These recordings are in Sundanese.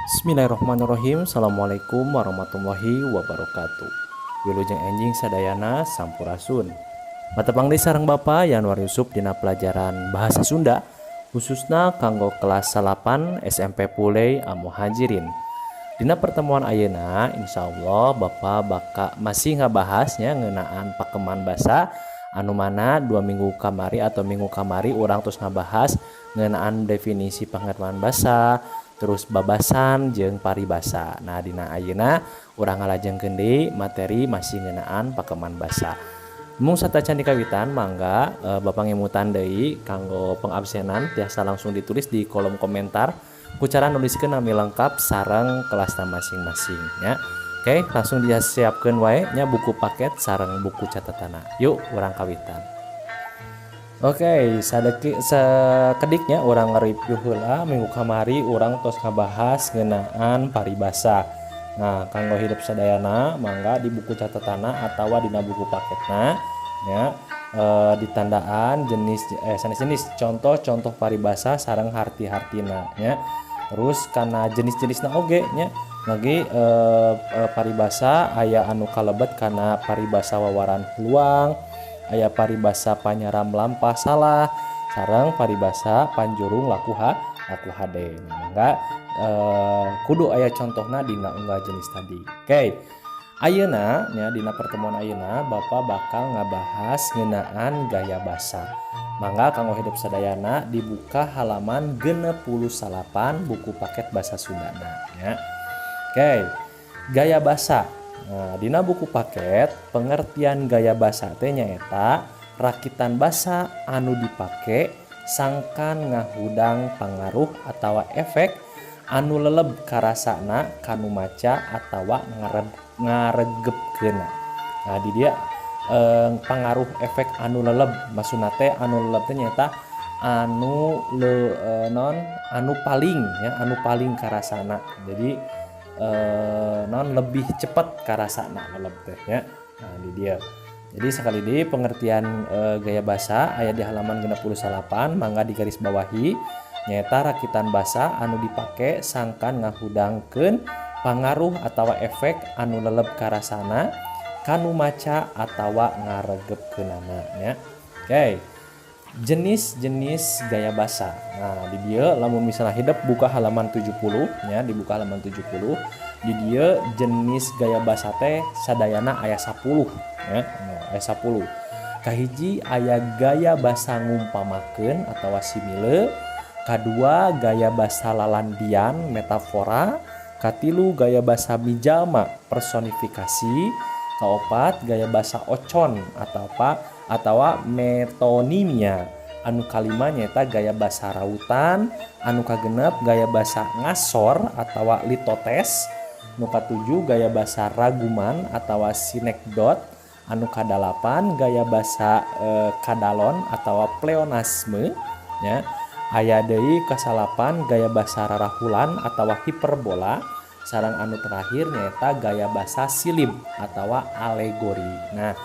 Bismillahirrahmanirrahim. Assalamualaikum warahmatullahi wabarakatuh. Wilujeng enjing sadayana sampurasun. Matepang deui sareng Bapa Yanwar Yusuf dina pelajaran bahasa Sunda khususna kanggo kelas 8 SMP Pulei Amo Hajirin. Dina pertemuan ayeuna insyaallah Bapa baka masih ngabahasnya ngeunaan pakeman basa anu mana 2 minggu kamari atau minggu kamari urang terus ngabahas ngeunaan definisi pengertian basa, terus babasan jeung paribasa. Nah dina ayeuna urang ngalajengkeun deui materi masih ngeunaan pakeman basa. Mung satacan dikawitan mangga Bapak ngemutan deui kanggo pengabsenan tiasa langsung ditulis di kolom komentar ku cara nuliskeun nami lengkap sareng kelasna masing-masing nya. Oke, langsung disiapkeun wae nya buku paket sareng buku catatanna. Yuk urang kawitan. Oke, sakediknya orang nge-review heula minggu kamari orang tos ngabahas ngeunaan paribasa. Nah, kanggo hidup sadayana mangga di buku catatanna atawa dina buku paketna nya ditandaan jenis contoh-contoh paribasa sareng harti-hartina nya. Terus karena jenis-jenisna oge nya lagi paribasa aya anu kalebet kana paribasa wawaran peluang, aya paribasa panyaram lampah salah sareng paribasa panjurung laku hade. Mangga kudu aya contohna dina unggal jenis tadi. Oke. Ayeuna nya dina pertemuan ayeuna Bapak bakal ngabahas ngeunaan gaya basa. Mangga kanggo hidup sadayana dibuka halaman 68 buku paket basa Sundana nya. Oke. Gaya basa. Nah, dina buku paket pengertian gaya basa teh nyaeta rakitan basa anu dipake sangkan ngahudang pangaruh atawa efek anu leleb karasana kanu maca atawa ngaregepkeuna. Nah di dia pangaruh efek anu leleb maksudna teh anu leleb teh nyaeta anu paling ya anu paling karasana. Jadi lebih cepat karasana leleb teh ya. Nah di dia. Jadi sekali deui pengertian gaya basa aya di halaman 68 mangga digaris bawahi nyaeta rakitan basa anu dipake sangkan ngahudangkeun pangaruh atawa efek anu leleb karasana kanu maca atawa ngaregepkeunana nya. Oke. Jenis-jenis gaya basa. Nah, di dieu lamun misalnya hidup buka halaman 70 nya, dibuka halaman 70. Di dieu jenis gaya basa teh sadayana aya 10 ya. Nah, aya 10. Kahiji aya gaya basa ngumpamakeun atawa simile, kadua gaya basa lalandian metafora, katilu gaya basa mijalma personifikasi, kaopat gaya basa ocon atawa metonimia, anu kalima nyaeta gaya basa rautan, anu kagenep gaya basa ngasor atawa litotes, anu katujuh gaya basa raguman atawa sinekdot, anu kadalapan gaya basa kadalon atawa pleonasme nya. Aya deui kasalapan gaya basa rarahulan atawa hiperbola, sareng anu terakhir nyaeta gaya basa silib atawa alegori. Nah,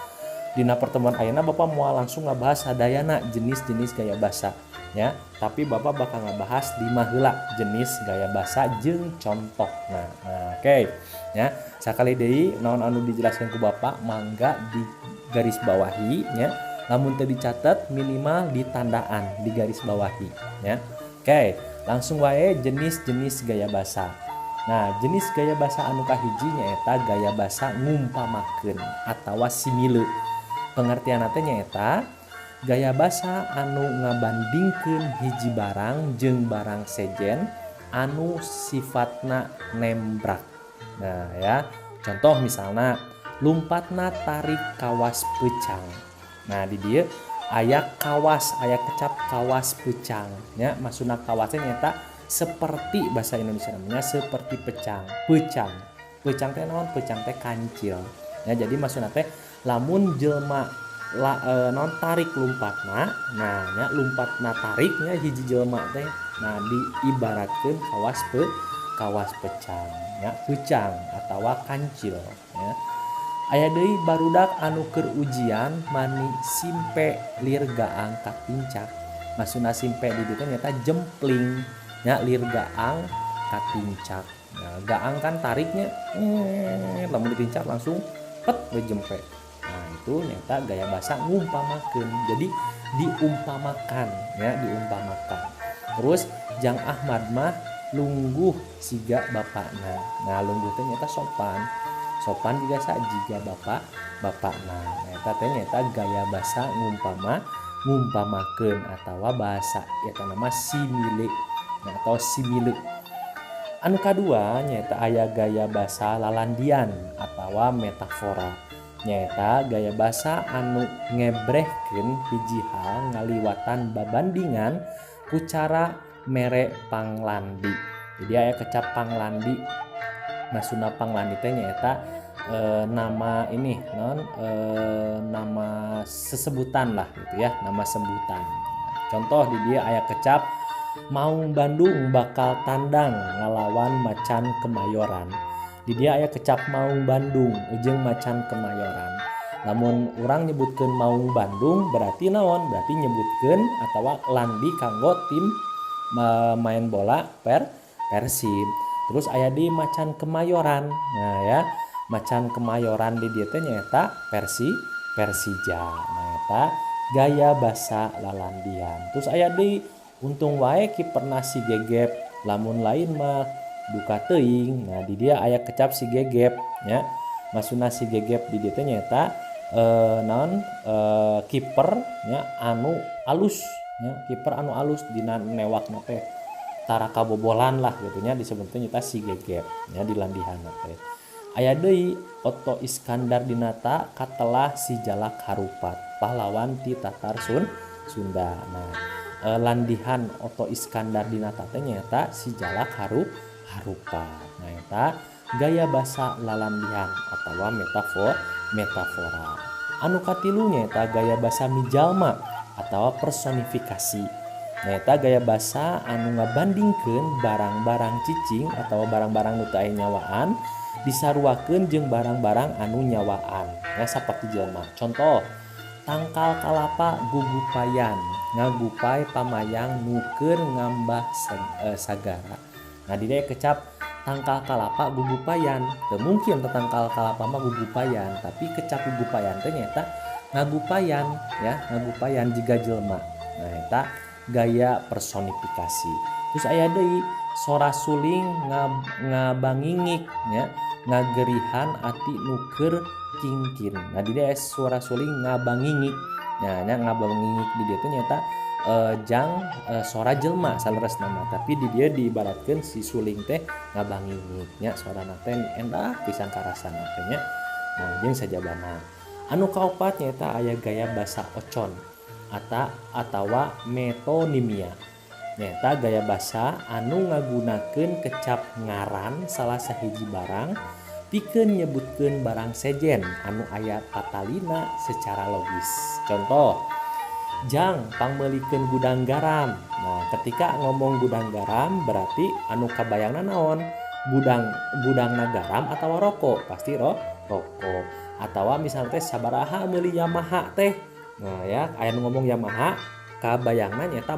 dina pertemuan ayeuna Bapak moal langsung ngabahas sadayana jenis-jenis gaya basa ya, tapi Bapak bakal ngabahas 5 heula jenis gaya basa jeung contohna. Nah, oke. Ya, sakali deui naon anu dijelaskeun ku Bapak mangga di garis bawahi nya. Lamun teu dicatat minimal ditandaan di garis bawahi ya. Oke, langsung wae jenis-jenis gaya basa. Nah, jenis gaya basa anu kahiji nyaeta gaya basa ngumpamakeun atawa simile. Pengertian teh nyaeta gaya basa anu ngabandingkeun hiji barang jeung barang sejen anu sifatna nembrak. Nah ya, contoh misalna lumpatna tarik kawas peucang. Nah di dieu aya kawas, aya kecap kawas peucang nya, maksudna kawasnya nyaeta seperti bahasa Indonesia namanya seperti pecang. Peucang teh naon? Peucang teh kancil. Ya jadi maksudna teh lamun jelma non tarik lumpatna, nah nya lumpatna tariknya hiji jelma teh, nah diibaratkeun kawas pecang nya, peucang atawa kancil ya. Aya deui barudak anu keur ujian mani simpe lir gaang ka pincak. Maksudna simpe di dieu teh nyaeta jempling nya, lir gaang ka pincak Nah, gaang kan tariknya lamun ditincap langsung pet we jempe. Nah, itu nyata gaya bahasa ngumpamakeun. Jadi diumpamakan ya, diumpamakan. Terus Jang Ahmad mah lungguh siga bapakna. Nah, lungguh teh nyata sopan. Sopan juga jiga bapakna. Nyata teh nyata gaya bahasa ngumpamakeun atawa bahasa eta nama simile. Nah, atau simile. Anu kadua nyata aya gaya bahasa lalandian atawa metafora. Nyata gaya bahasa anu ngebrehkeun hiji hal ngaliwatan babandingan ku cara mere panglandi. Jadi aya kecap panglandi. Maksudna panglandi teh nyata nama ini nama sesebutan lah gitu ya, nama sebutan. Contoh di dia aya kecap Maung Bandung bakal tandang ngalawan Macan Kemayoran. Di dia aya kecap Maung Bandung ujung Macan Kemayoran. Namun orang nyebutkeun Maung Bandung berarti naon? Berarti nyebutkeun atawa landi kanggo tim main bola Persib. Terus aya di Macan Kemayoran. Nah ya, Macan Kemayoran di dia teh nyaeta Persija. Nah eta gaya bahasa lalandian. Terus aya di untung wae kiperna si Gegep, lamun lain mah duka teuing. Nah di dia aya kecap si Gegep nya. Maksudna si Gegep di dia teh nyaeta kiper nya anu alus nya, kiper anu alus dina newakna teh tara kabobolan lah gitu nya, disebutnya nyata si Gegep nya di landihan teh. Aya deui Otto Iskandar dinata katelah si Jalak Harupat, pahlawan ti Tatar Sunda. Nah landihan Otto Iskandar dinata teh nyata si Jalak Harupat. Nah eta gaya bahasa lalandihan atawa metafora. Anu katilu nyata gaya bahasa mijalma atawa personifikasi. Nyata gaya bahasa anu ngabandingkeun barang-barang cicing atawa barang-barang nu teu aya nyawaan disaruakeun jeung barang-barang anu nyawaan. Ya saperti jelema. Contoh, tangkal kalapa gugupayan, ngagupay pamayang nuker ngambah sagara. Nah di dia kecap tangkal kalapa gugupayan. Teu mungkin tangkal kalapa mah gugupayan, tapi kecap gugupayan teh nyata ngagupayan ya, ngagupayan jiga jelema. Nah eta gaya personifikasi. Terus aya deui sora suling ngabangingik nya, ngagerihan ati nuker kingkin. Nah di dia suara suling ngabangingik. Nah nya ngabangingik di dia teh nyata jang suara jelma saleres nama, tapi di dia diibaratkeun si suling teh ngabangingik nya, suarana teh endah pisan karasana teh nya. Nah jeung sajabana. Anu kaopat nyata aya gaya bahasa ocon atawa metonimia. Nyata gaya bahasa anu ngagunakeun kecap ngaran salah sahiji barang pikeun nyebutkeun barang sejen anu aya patalina secara logis. Contoh, Jang pangmeulikeun gudang garam. Nah, ketika ngomong gudang garam berarti anu kabayangna naon? Gudangna garam atawa rokok? Pasti rokok. Atawa misalnya teh sabaraha meuli Yamaha teh. Nah, ya, aya ngomong Yamaha, kabayangna nyata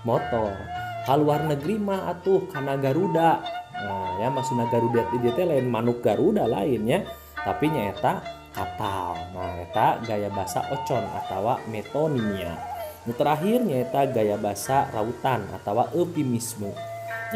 motor. Kaluar negeri mah atuh kana Garuda. Nah ya maksudna Garuda di teh lain manuk Garuda lainnya, tapi nyata kapal. Nah eta gaya bahasa ocon atawa metonimia. Nu terakhir nyata gaya bahasa rautan atawa euphemisme.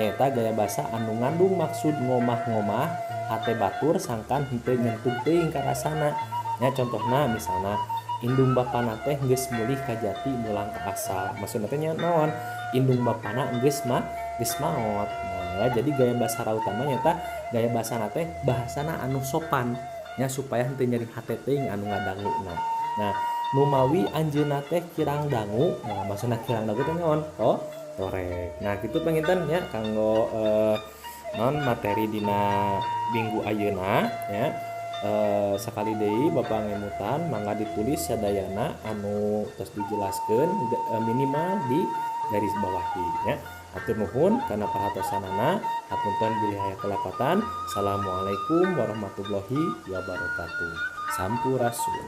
Nyata gaya bahasa anu ngandung maksud ngomah-ngomah hate batur sangkan henteu nyentuh teuing karasana. Nya contohna misalna indung bapana teh geus mulih ka jati mulang ka asal. Maksudna teh naon? Indung bapana geus maot. Nah, ya, jadi gaya bahasa rautan mah nyata gaya bahasana teh bahasana anu sopan nya supaya henteu nyeri hate teuing anu ngadanguna. Nah, nu mawi anjeunna teh kirang dangu. Nah, maksudna kirang dangu teh naon? Torek. Nah, kitu panginten nya kanggo materi dina minggu ayeuna ya. Sekali deui Bapak ngemutan mangga ditulis sadayana anu tos dijelaskeun minimal di garis bawahi ya. Atur nuhun kana paratosanana, hapunten bilih aya kelapatan. Assalamualaikum warahmatullahi wabarakatuh. Sampurasun.